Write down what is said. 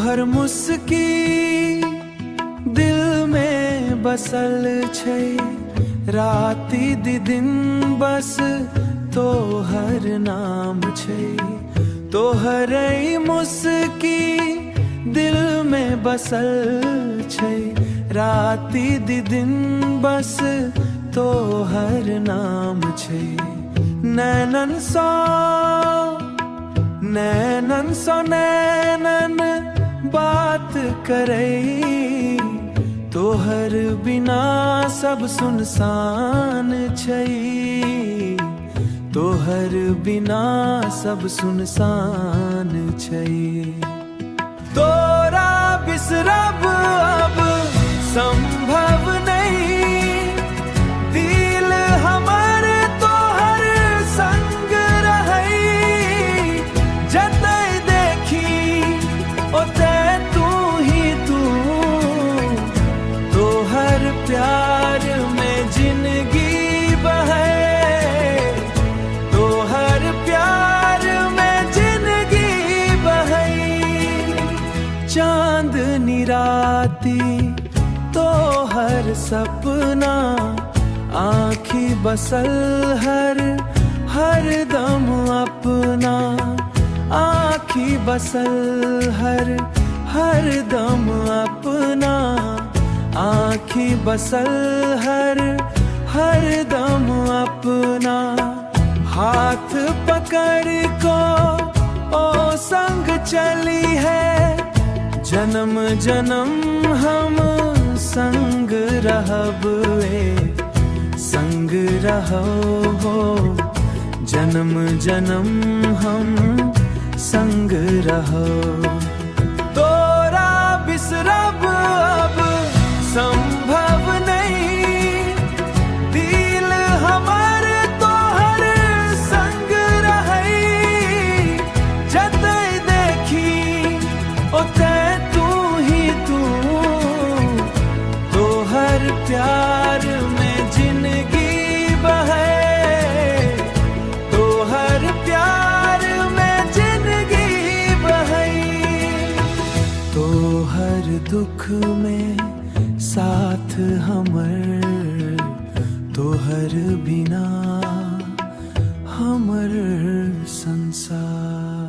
तोहर मुस्की दिल में बसल छै, राति दिन बस तोहर नाम छै। तोहर मुस्की दिल में बसल छै, राति दिन बस तोहर नाम छै। नैनन सा नैनन बात करे, तोहर बिना सब सुनसान छै। तोहर बिना सब सुनसान छै। तोरा बिसरब अब संभव नहीं, दिल हमर तोहर संग रहई। जतई देखी ओतई तू ही तू, तोहर प्यार में जिंदगी बहे। तोहर प्यार में जिंदगी बहई। चांदनी राती तोहर सपना, आँखी बसल हर दम अपना। आँखी बसल हर दम अपना। आँखी बसल हर दम अपना। हाथ पकड़ को ओ संग चली है, जन्म जन्म हम संग रहब संग रहो। जन्म जन्म हम संग रहो। तोरा बिसरब अब संभव नहीं, दिल हमर तोहर संग रहई। जतई देखी ओतई तू ही तू, तोहर प्यार में जिंदगी बहे। तोहर प्यार में जिंदगी बहई। तोहर दुख में साथ हमर, तोहर बिना हमर संसार।